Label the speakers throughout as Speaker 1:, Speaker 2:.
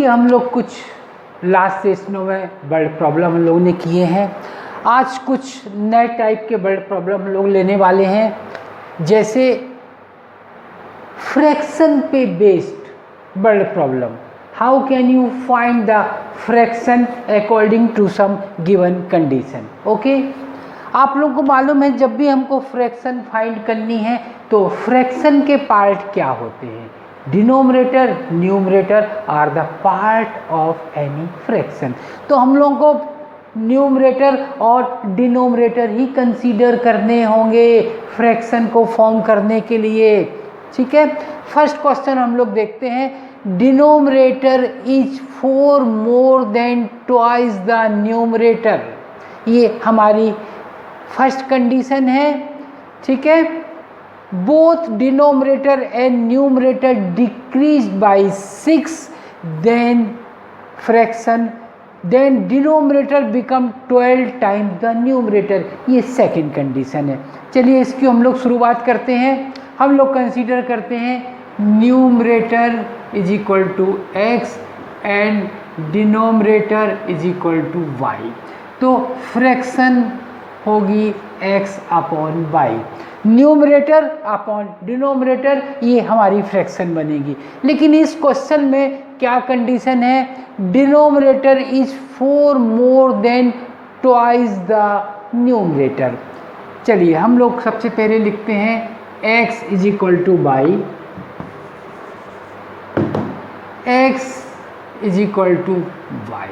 Speaker 1: कि हम लोग कुछ लास्ट सेशनों में वर्ड प्रॉब्लम हम लोगों ने किए हैं। आज कुछ नए टाइप के वर्ड प्रॉब्लम हम लोग लेने वाले हैं, जैसे फ्रैक्शन पे based word problem. How can you find the fraction according to some given condition. Okay, आप लोगों को मालूम है जब भी हमको फ्रैक्शन फाइंड करनी है तो फ्रैक्शन के पार्ट क्या होते हैं। Denominator, numerator are the part of any fraction. तो हम लोगों को न्यूमरेटर और डिनोमिनेटर ही कंसीडर करने होंगे फ्रैक्शन को फॉर्म करने के लिए। ठीक है, फर्स्ट क्वेश्चन हम लोग देखते हैं। Denominator is 4 more than twice the numerator. ये हमारी फर्स्ट कंडीशन है। ठीक है, both denominator and numerator decrease by 6, then fraction, then denominator become 12 times the numerator. ये सेकंड कंडीशन है। चलिए इसकी हम लोग शुरुआत करते हैं। हम लोग कंसीडर करते हैं numerator is equal to x and denominator is equal to y। तो फ्रैक्शन होगी x upon y, numerator upon denominator, ये हमारी फ्रैक्शन बनेगी। लेकिन इस क्वेश्चन में क्या कंडीशन है, denominator is 4 more than twice the numerator. चलिए हम लोग सबसे पहले लिखते हैं x is equal to y, x is equal to y।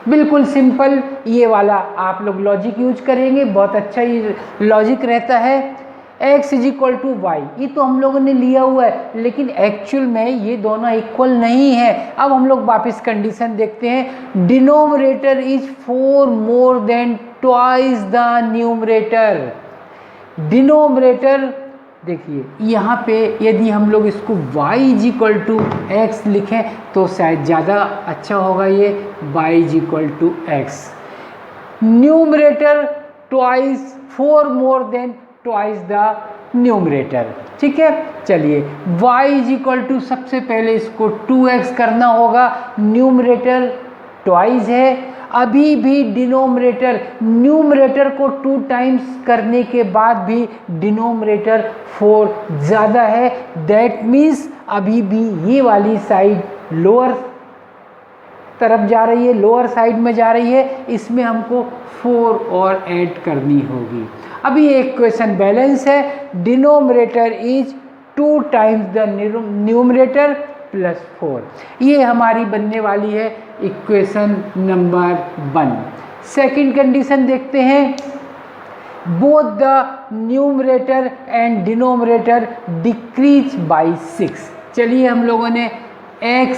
Speaker 1: बिल्कुल सिंपल, ये वाला आप लोग लॉजिक यूज करेंगे, बहुत अच्छा ये लॉजिक रहता है। x is equal to y, ये तो हम लोगों ने लिया हुआ है, लेकिन एक्चुअल में ये दोनों इक्वल नहीं है। अब हम लोग वापस कंडीशन देखते हैं। Denominator is 4 more than twice the numerator. Denominator देखिए यहाँ पे यदि हम लोग इसको y is equal to x लिखें तो शायद ज़्यादा अच्छा होगा। ये y is equal to x, numerator twice, 4 more than twice the numerator. ठीक है, चलिए y इज इक्वल टू, सबसे पहले इसको 2x करना होगा, न्यूमरेटर ट्वाइस है। अभी भी डिनोमिनेटर न्यूमरेटर को 2 टाइम्स करने के बाद भी डिनोमिनेटर 4 ज़्यादा है। दैट मीन्स अभी भी ये वाली साइड लोअर तरफ जा रही है, लोअर साइड में जा रही है। इसमें हमको 4 और ऐड करनी होगी। अभी एक इक्वेशन बैलेंस है। Denominator is 2 times the numerator plus 4। ये हमारी बनने वाली है इक्वेशन नंबर 1। सेकंड कंडीशन देखते हैं। Both the numerator and denominator decrease by 6। चलिए हम लोगों ने x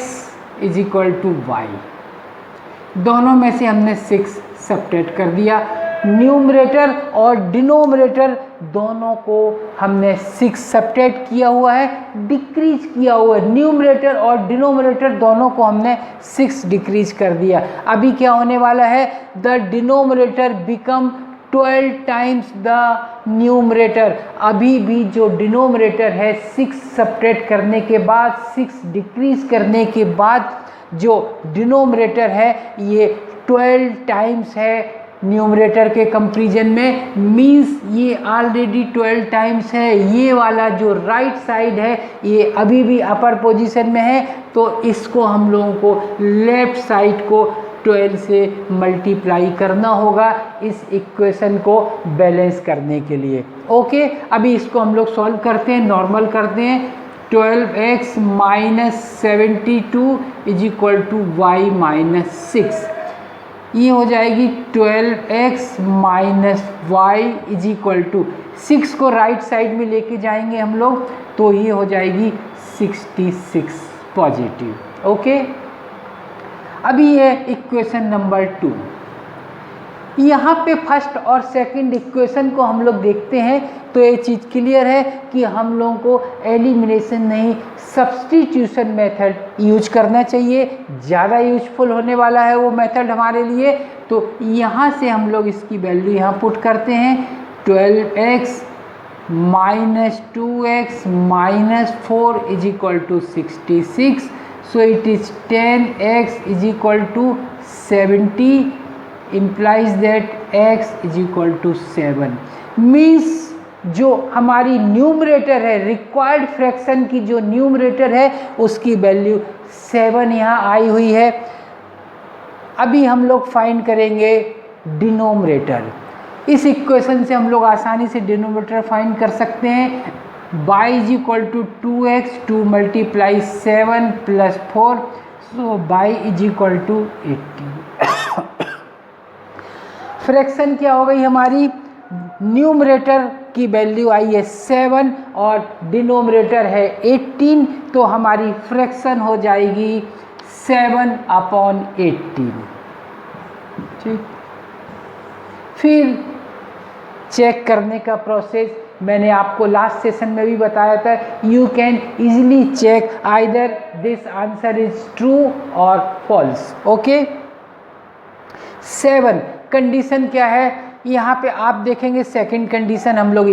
Speaker 1: is equal to y, दोनों में से हमने 6 सब्ट्रैक्ट कर दिया। न्यूमरेटर और डिनोमिनेटर दोनों को हमने 6 सब्ट्रैक्ट किया हुआ है, डिक्रीज किया हुआ है। न्यूमरेटर और डिनोमिनेटर दोनों को हमने 6 डिक्रीज कर दिया। अभी क्या होने वाला है, the denominator become 12 times the numerator. अभी भी जो डिनोमिनेटर है 6 सब्ट्रैक्ट करने के बाद, 6 डिक्रीज करने के बाद जो डिनोमिनेटर है ये 12 टाइम्स है न्यूमरेटर के कंपैरिजन में। मीन्स ये ऑलरेडी 12 टाइम्स है। ये वाला जो राइट साइड है ये अभी भी अपर पोजीशन में है, तो इसको हम लोगों को लेफ्ट साइड को 12 से मल्टीप्लाई करना होगा इस इक्वेशन को बैलेंस करने के लिए। ओके, अभी इसको हम लोग सॉल्व करते हैं, नॉर्मल करते हैं। 12x minus 72 is equal to y minus 6। ये हो जाएगी 12x minus y is equal to 6 को राइट साइड में लेके जाएंगे हम लोग, तो ये हो जाएगी 66 पॉजिटिव। ओके, अभी ये इक्वेशन नंबर 2। यहाँ पे फर्स्ट और सेकंड इक्वेशन को हम लोग देखते हैं तो ये चीज़ क्लियर है कि हम लोगों को एलिमिनेशन नहीं, सब्स्टिट्यूशन मेथड यूज करना चाहिए। ज़्यादा यूजफुल होने वाला है वो मेथड हमारे लिए। तो यहाँ से हम लोग इसकी वैल्यू यहाँ पुट करते हैं। 12x minus 2x minus 4 is equal to 66, So it is 10x is equal to 70 implies that x is equal to 7 means जो हमारी न्यूमरेटर है रिक्वायर्ड फ्रैक्शन की जो न्यूमरेटर है उसकी वैल्यू 7 यहाँ आई हुई है। अभी हम लोग फाइंड करेंगे डिनोमिनेटर। इस इक्वेशन से हम लोग आसानी से डिनोमिनेटर फाइंड कर सकते हैं। y is equal to 2x 2 multiply 7 plus 4 so y is equal to 80। Fraction क्या हो गई हमारी, न्यूमरेटर की वैल्यू आई है 7 और डिनोमिनेटर है 18 तो हमारी फ्रैक्शन हो जाएगी 7/18। ठीक, फिर चेक करने का प्रोसेस मैंने आपको लास्ट सेशन में भी बताया था। You can easily check either this answer is true और फॉल्स। ओके, 7 कंडीशन क्या है, यहाँ पे आप देखेंगे सेकंड कंडीशन हम लोग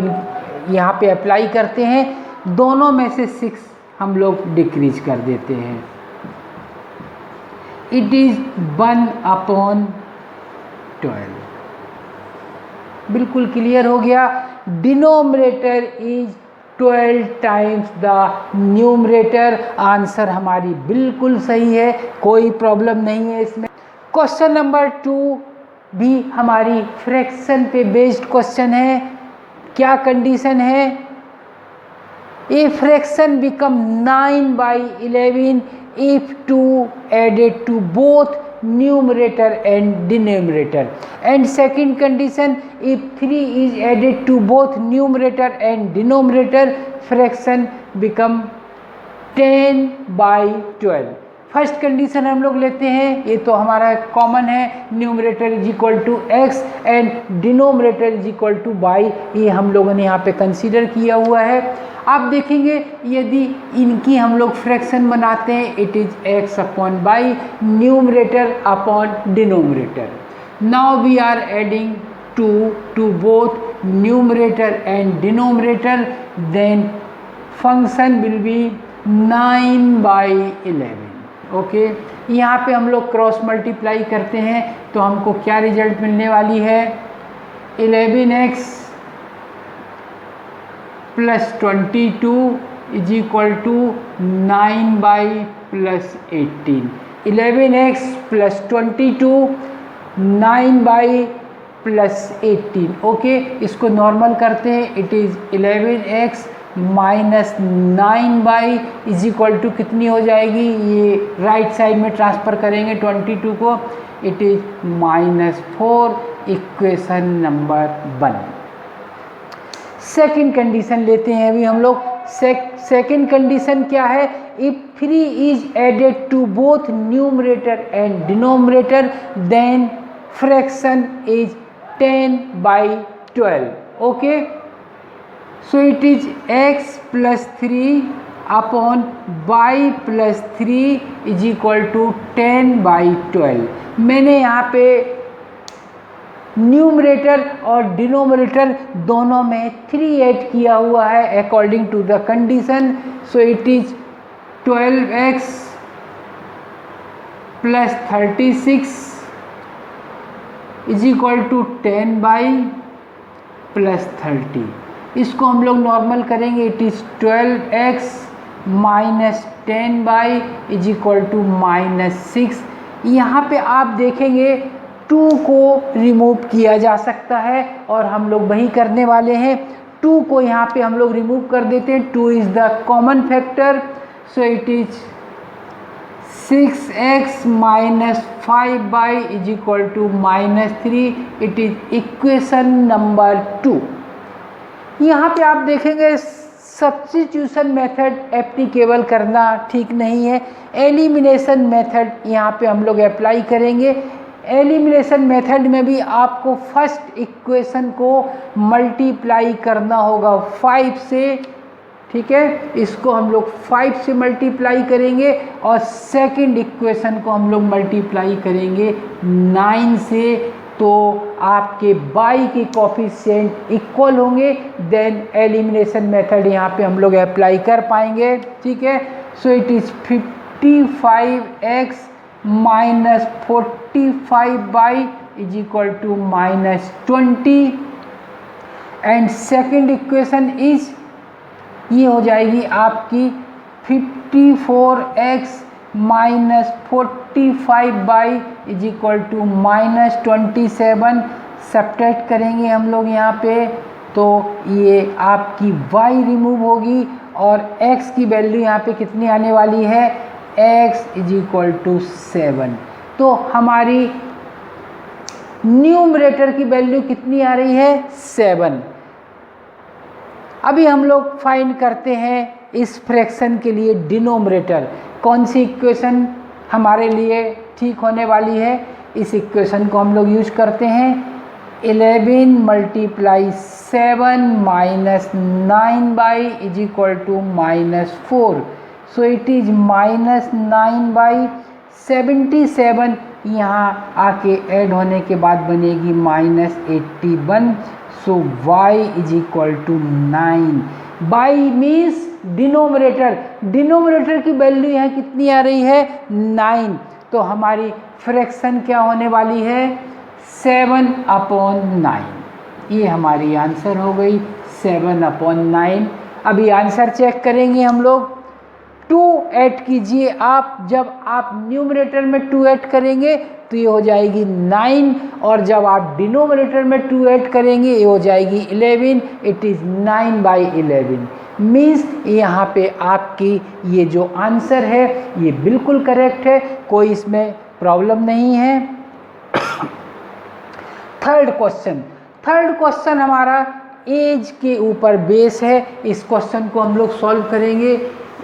Speaker 1: यहाँ पे अप्लाई करते हैं, दोनों में से 6 हम लोग डिक्रीज कर देते हैं। It is 1/12। बिल्कुल क्लियर हो गया। Denominator is 12 times the numerator. Answer हमारी बिल्कुल सही है, कोई प्रॉब्लम नहीं है इसमें। क्वेश्चन नंबर 2 भी हमारी फ्रैक्शन पे बेस्ड क्वेश्चन है। क्या कंडीशन है, a fraction become 9/11 if 2 added to both numerator and denominator, and second condition if 3 is added to both numerator and denominator fraction become 10/12। First condition हम लोग लेते हैं, ये तो हमारा कॉमन है, numerator is equal to x and denominator is equal to y, ये हम लोगों ने यहाँ पे कंसीडर किया हुआ है। आप देखेंगे यदि इनकी हम लोग फ्रैक्शन बनाते हैं, it is x upon y, numerator upon denominator. Now we are adding 2 to both numerator and denominator, then function will be 9/11। Okay, यहाँ पे हम लोग क्रॉस मल्टीप्लाई करते हैं तो हमको क्या रिजल्ट मिलने वाली है, 11x plus 22 is equal to 9/+18। 11x plus 22 9/+18। Okay, इसको नॉर्मल करते हैं, it is 11x minus 9y is equal to कितनी हो जाएगी, ये राइट साइड में ट्रांसफ़र करेंगे 22 को, it is -4। Equation number 1। Second condition लेते हैं अभी हम लोग। सेकंड कंडीशन क्या है, if 3 is added to both numerator and denominator then fraction is 10/12। Okay, so it is x plus 3 upon y plus 3 is equal to 10/12। मैंने यहाँ पे न्यूमरेटर और डिनोमिनेटर दोनों में 3 ऐड किया हुआ है according to the condition. So it is 12x plus 36 is equal to 10/+30। इसको हम लोग नॉर्मल करेंगे, it is 12x minus 10y is equal to -6। यहाँ पे आप देखेंगे 2 को रिमूव किया जा सकता है और हम लोग वही करने वाले हैं। 2 को यहाँ पे हम लोग रिमूव कर देते हैं, 2 is the common factor, so it is 6x minus 5y is equal to -3। It is equation number 2। यहाँ पे आप देखेंगे सब्स्टिट्यूशन मेथड एप्लीकेबल करना ठीक नहीं है, एलिमिनेशन मेथड यहाँ पे हम लोग अप्लाई करेंगे। एलिमिनेशन मेथड में भी आपको फर्स्ट इक्वेशन को मल्टीप्लाई करना होगा 5 से, ठीक है, इसको हम लोग 5 से मल्टीप्लाई करेंगे और सेकंड इक्वेशन को हम लोग मल्टीप्लाई करेंगे 9 से, तो आपके y के कोफिशिएंट इक्वल होंगे, देन एलिमिनेशन मेथड यहाँ पे हम लोग अप्लाई कर पाएंगे। ठीक है, so it is 55x minus 45y is equal to -20 and second equation is, ये हो जाएगी आपकी 54x minus 45y is equal to -27। Subtract करेंगे हम लोग यहाँ पे तो ये आपकी y रिमूव होगी और x की वैल्यू यहाँ पे कितनी आने वाली है, x इज इक्वल टू 7। तो हमारी न्यूमरेटर की वैल्यू कितनी आ रही है, 7। अभी हम लोग फाइंड करते हैं इस फ्रैक्शन के लिए डिनोमिनेटर। कौन सी इक्वेशन हमारे लिए ठीक होने वाली है, इस इक्वेशन को हम लोग यूज करते हैं 11 × 7 minus 9y is equal to -4। So it is -9y। 77 यहाँ आके ऐड होने के बाद बनेगी -81। So y is equal to 9। y means denominator की वैल्यू यहाँ कितनी आ रही है, 9। तो हमारी फ्रैक्शन क्या होने वाली है, 7/9। ये हमारी आंसर हो गई 7/9। अभी आंसर चेक करेंगे हम लोग। 2 ऐड कीजिए आप, जब आप न्यूमरेटर में 2 ऐड करेंगे तो ये हो जाएगी 9 और जब आप डिनोमिनेटर में 2 ऐड करेंगे ये हो जाएगी 11। इट इज़ 9/11 मीन्स यहाँ पे आपकी ये जो आंसर है ये बिल्कुल करेक्ट है, कोई इसमें प्रॉब्लम नहीं है। थर्ड क्वेश्चन हमारा एज के ऊपर बेस है। इस क्वेश्चन को हम लोग सॉल्व करेंगे।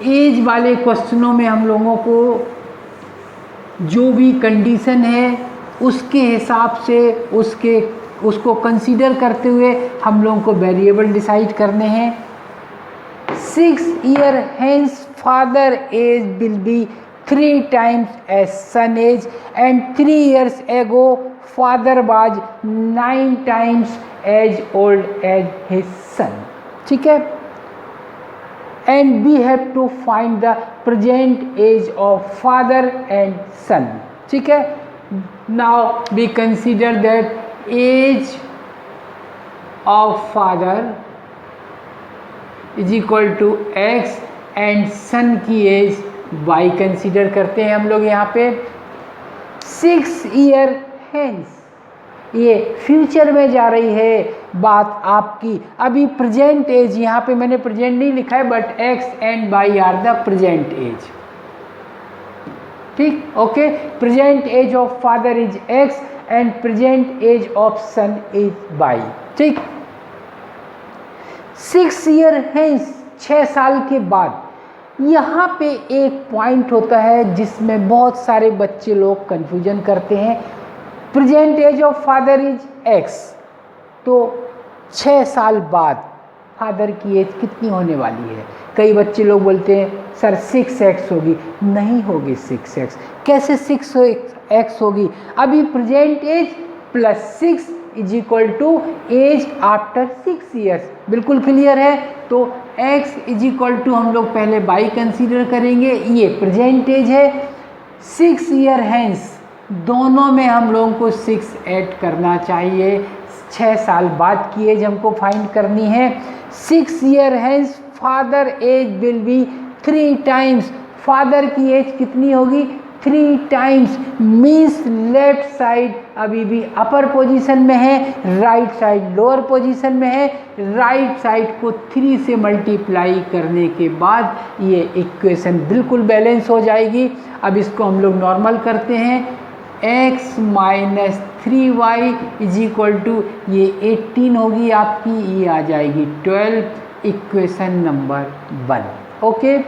Speaker 1: एज वाले क्वेश्चनों में हम लोगों को जो भी कंडीशन है उसके हिसाब से उसको कंसीडर करते हुए हम लोगों को वेरिएबल डिसाइड करने हैं। 6 years hence father age will be 3 times as son age and 3 years ago father was 9 times as old as his son। ठीक है, and we have to find the present age of father and son। ठीक है, now we consider that age of father is equal to x and son की age y consider करते हैं हम लोग यहाँ पे। 6 years hence, ये फ्यूचर में जा रही है बात आपकी। अभी प्रेजेंट एज, यहाँ पे मैंने प्रेजेंट नहीं लिखा है but x and y are the present age. ठीक, okay. Present age of father is x and present age of son is y। ठीक, 6 years hence, 6 साल के बाद। यहाँ पे एक पॉइंट होता है जिसमें बहुत सारे बच्चे लोग कंफ्यूजन करते हैं। Present age of father is x, तो 6 साल बाद फादर की एज कितनी होने वाली है। कई बच्चे लोग बोलते हैं सर 6x होगी, नहीं होगी 6x। कैसे 6x होगी, अभी present age plus 6 is equal to age after 6 years। बिल्कुल क्लियर है। तो x इज इक्वल टू हम लोग पहले y कंसीडर करेंगे, ये प्रेजेंट एज है। 6 years हैंस, दोनों में हम लोगों को 6 ऐड करना चाहिए। 6 साल बाद की एज हमको फाइंड करनी है। 6 years hence father age will be 3 times। Father की एज कितनी होगी, 3 times मीन्स लेफ्ट साइड अभी भी अपर पोजीशन में है, राइट साइड लोअर पोजीशन में है। राइट साइड को 3 से मल्टीप्लाई करने के बाद ये इक्वेशन बिल्कुल बैलेंस हो जाएगी। अब इसको हम लोग नॉर्मल करते हैं। x minus 3y is equal to ये 18 होगी आपकी, ये आ जाएगी 12, equation number 1। Okay,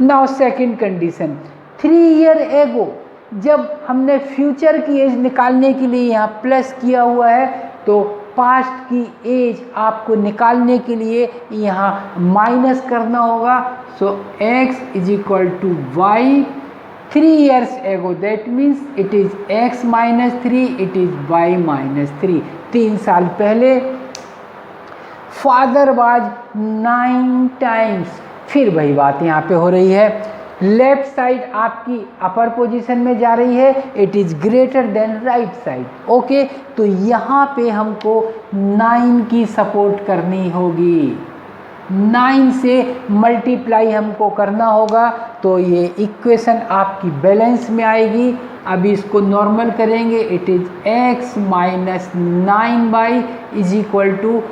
Speaker 1: now second condition. 3 years एगो, जब हमने फ्यूचर की एज निकालने के लिए यहाँ प्लस किया हुआ है तो पास्ट की एज आपको निकालने के लिए यहाँ माइनस करना होगा। So x is equal to y 3 years ago, that means it is x minus 3, it is y minus 3। 3 साल पहले फादर वाज 9 times, फिर वही बात यहाँ पे हो रही है। लेफ्ट साइड आपकी अपर पोजीशन में जा रही है, it is greater than right side. Okay, तो यहाँ पे हमको 9 की सपोर्ट करनी होगी, 9 से मल्टीप्लाई हमको करना होगा, तो ये इक्वेशन आपकी बैलेंस में आएगी। अभी इसको नॉर्मल करेंगे, it is x minus 9y is equal to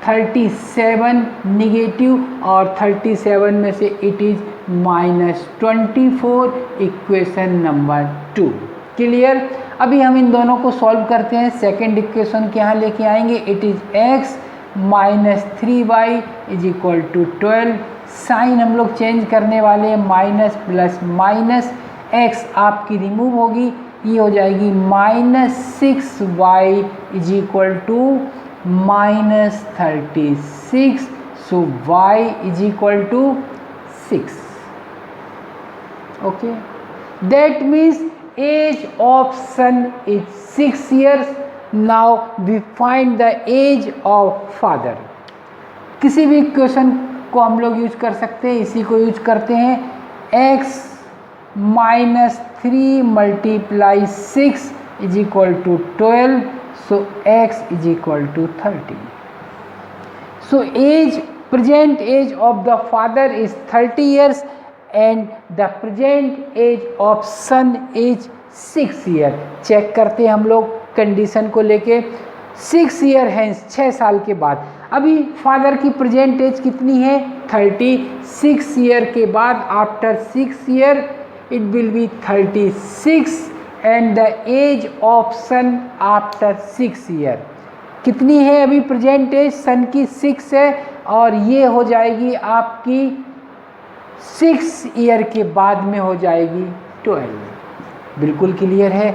Speaker 1: 37 negative, और 37 में से it is -24, equation number 2। Clear? अभी हम इन दोनों को सॉल्व करते हैं। सेकेंड इक्वेशन के यहाँ लेके आएंगे, it is x minus 3y is equal to 12। Sign हम लोग चेंज करने वाले हैं, माइनस प्लस माइनस, x आपकी रिमूव होगी, ये हो जाएगी -6y is equal to -36, so y is equal to 6। Okay, that means age of son is 6 years। Now we find the age of father. किसी भी इक्वेशन को हम लोग यूज कर सकते हैं, इसी को यूज करते हैं, x minus 3 multiply 6 is equal to 12, so x is equal to 30। So age, present age of the father is 30 years and the present age of son is 6 year। Check करते हैं हम लोग कंडीशन को लेके, 6 year है 6 साल के बाद। अभी फादर की प्रेजेंट एज कितनी है? 30। 6 year के बाद after 6 year it will be 36 and the age of son after 6 year कितनी है? अभी प्रेजेंट एज सन की 6 है, और ये हो जाएगी आपकी 6 year के बाद में हो जाएगी 12। बिल्कुल क्लियर है?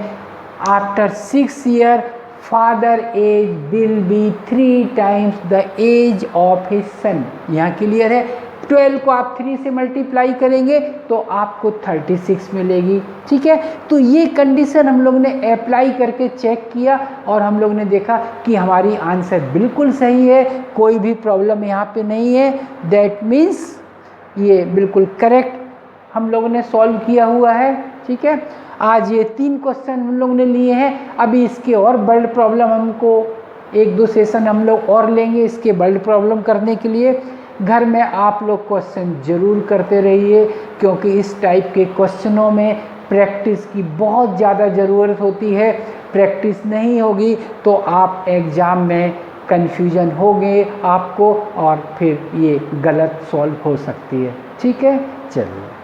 Speaker 1: After 6 year father age will be 3 times the age of his son. यहाँ क्लियर है? 12 को आप 3 से मल्टीप्लाई करेंगे तो आपको 36 मिलेगी। ठीक है, तो ये कंडीशन हम लोग ने अप्लाई करके चेक किया, और हम लोग ने देखा कि हमारी आंसर बिल्कुल सही है, कोई भी प्रॉब्लम यहाँ पे नहीं है। दैट मीन्स ये बिल्कुल करेक्ट हम लोगों ने सॉल्व किया हुआ है। ठीक है, आज ये 3 क्वेश्चन हम लोग ने लिए हैं। अभी इसके और बल्ड प्रॉब्लम हमको 1-2 सेशन हम लोग और लेंगे इसके बल्ड प्रॉब्लम करने के लिए। घर में आप लोग क्वेश्चन ज़रूर करते रहिए, क्योंकि इस टाइप के क्वेश्चनों में प्रैक्टिस की बहुत ज़्यादा ज़रूरत होती है। प्रैक्टिस नहीं होगी तो आप एग्ज़ाम में कन्फ्यूजन होंगे आपको, और फिर ये गलत सॉल्व हो सकती है। ठीक है, चलिए।